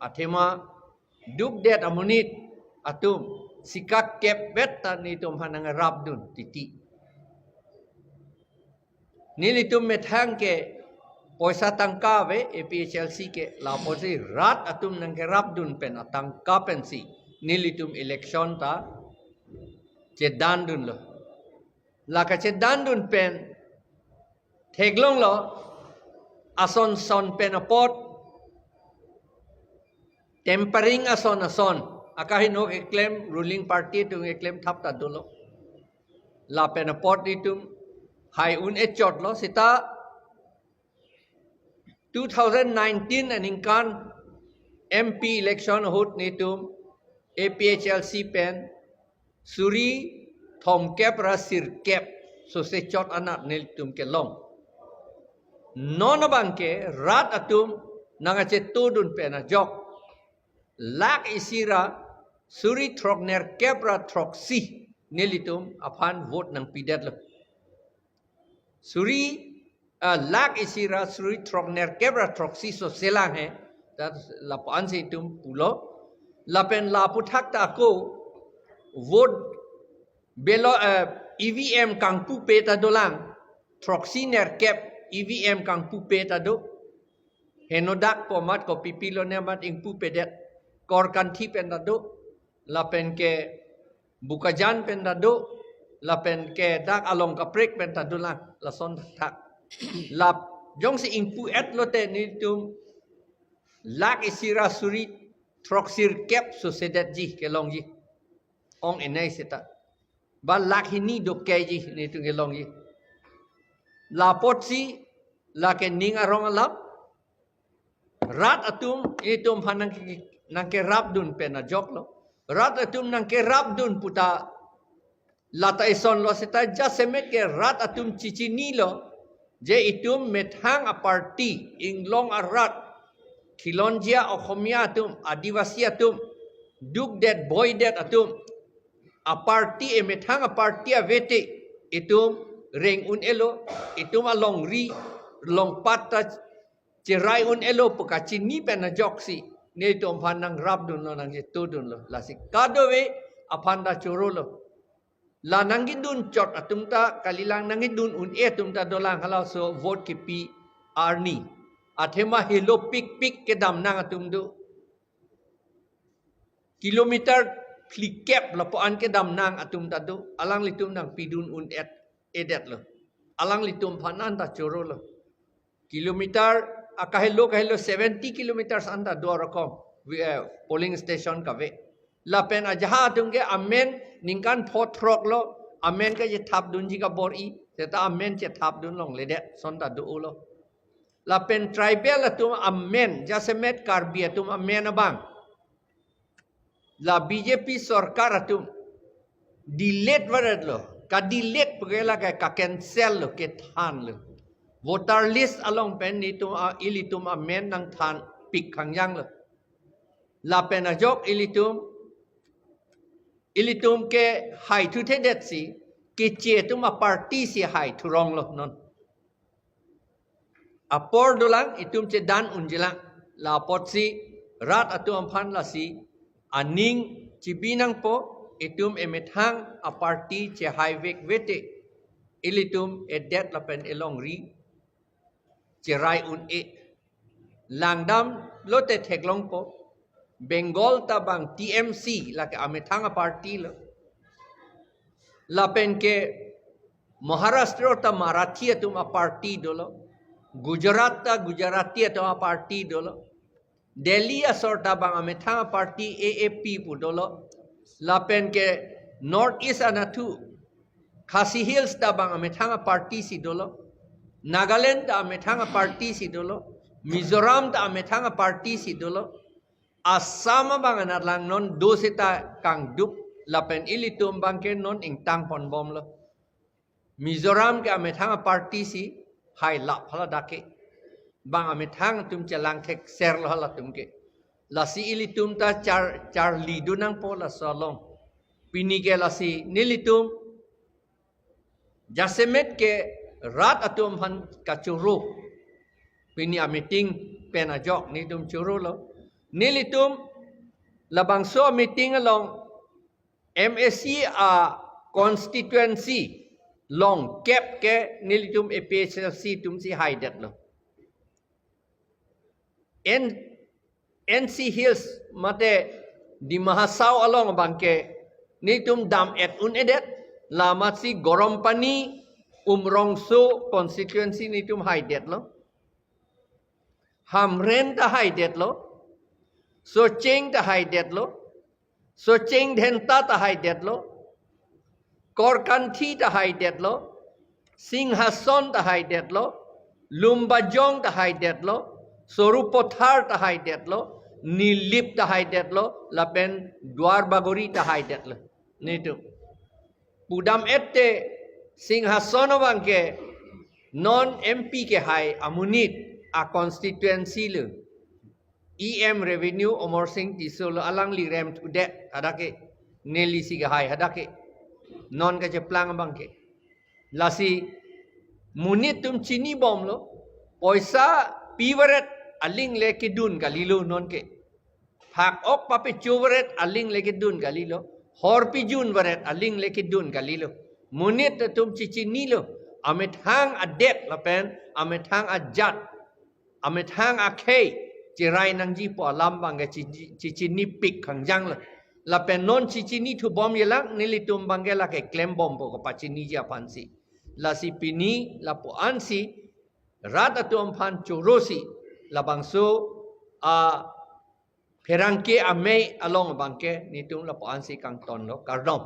Atema duk det amunit atum sikak kep betan itum hanang rabdun titi. Nilitum methang ke poisa tangka ve APHLC ke laposi rat atum nang ke rabdun pen atangka pensi nilitum election ta cedandun lo. Laka cedandun pen teglong lo ason son pen apot tempering ason akahin ho claim ruling party tu claim thap ta dolo la pen apot itum hai un echot lo sita 2019 aningkan MP election hut nitum APHLC pen suri thom kep rasir kep so se chot anak nilitum ke long non bangke rat atum nangache tudun pen jok lak isira suri trokner kepra troksi nilitum apan vote nang pidet lo suri lak isira suri trokner kepra troksi so selang hai dat lapan se tum pulo lapen laputhak ta ko vote belo EVM kang pu peta dolang troksi ner kep EVM kang pu peta do henodak pomat ko pipilo nemat ing pu pedet kor kanthi pendado lapen ke bukajan pendado lapen ke dak along kaprek pendado lang lason tak lap jong si ingpu et lote ni tum lak isira suri troksir kep so sedet ji ke long ji ong enai seta ba lak hini do ke ji ni tum ke long ji lapot si laken ning arong alap rat atum itum hanang nang ke rabdun pena jok lo rat atum nang ke rabdun puta lata ison lo seta jasemet ke rat atum cicini lo je itum methang a party inglong a rat khilonjia okhomia atum adivasi atum duk det boy det atum a party e methang a party a vete itum reng un elo itum along ri long pata cerai un elo pukacini pena jok si ni tu pandang rabdun lo nang tudun lo la si kadowe apanda choro lo la nangidun chot atumta kalilang nangidun un tumta dolang halau so vote ki pi arni athema helo pik pik ke dam nang atumdu kilometer flikep la po an ke dam nang atumta do alang litum nang pidun un edet lo alang litum panan ta choro lo kilometer kahelo 70 kilometers anda dua rakom polling station kave lapen ajaha tungge amen ningkan potrok lo amen ka je thap dun ji ka bori seta amen che thap dun long ledet sonda du lo lapen tribal atum amen jasemet karbi atum amen abang la BJP sarkar atum delete warat lo ka delete pagela ka cancel lo ke than lo voter list along pen nitum ilitum amen nang than pik khangyang lo la pen ajok ilitum ke hai thu thedet si ke che tum a party si hai thu rong lo non apor dolang itum che dan unjilang la pot si rat atum phan la si aning chibinang po itum emethang a party che hai vek vete ilitum edet la pen elong ri cerai un langdam lote theklong po Bengal tabang TMC la ke amethanga party lo lapen ke Maharashtra ta Marathi atum a party dolo Gujarat ta Gujarati atum a party dolo Delhi asor tabang amethanga party AAP pu dolo lapen ke North East anatu Khasi Hills tabang amethanga party si dolo Nagaland ta amethanga party si dolo Mizoram ta amethanga party si dolo Assam bang lang non dosita kang dup lapen ilitum bangke non ing tang pon bom lo Mizoram ke amethanga party si hai la phala dake bang amethang tum chalang thek ser lo hala tum ke la si ilitum ta char lidunang po la solong pinige la si nilitum jasemet ke rat atum han kachuru pini a meeting pena jok ni tum churu lo nilitum labang so meeting along MSC constituency long cap ke nilitum APSC tum si haidat lo NC Hills mate di Mahasau along bangke nilitum dam et edet lamat si Gorompani Umrongso constituency nilitum haidat lo Hamren ta haidat lo So cheng ta haidat lo So cheng dhenta ta haidat lo Korkanthi ta haidat lo Singhason ta haidat lo Lumbajong ta haidat lo Sorupothar ta haidat lo Nilip ta haidat lo Lapen Dwar Bagori ta haidat lo Nitu Pudam ette Singhason bangke non MP ke hai amunit a constituency le EM revenue Omor Singh Tisol alang li rem tudet hadake neli siga hai hadake non ka plang bangke lasi munit tum chini bom lo poisa piwaret aling le kidun galilo non ke hak ok pape chuwaret aling le kidun galilo hor pijun waret aling le kidun galilo munit tum chichini lo amit hang adet lapen amit hang ajat amit hang akhei Cirai nang ji po alam bangga cici ni pik kang jang la pen non cici ni tu bom yelang nilitum bangga la ke klem bom po pa cini ja pansi la si pini la po ansi rat atu ampan chorosi la bangso a perangke ame along bangke nitum la po ansi kang ton lo kardom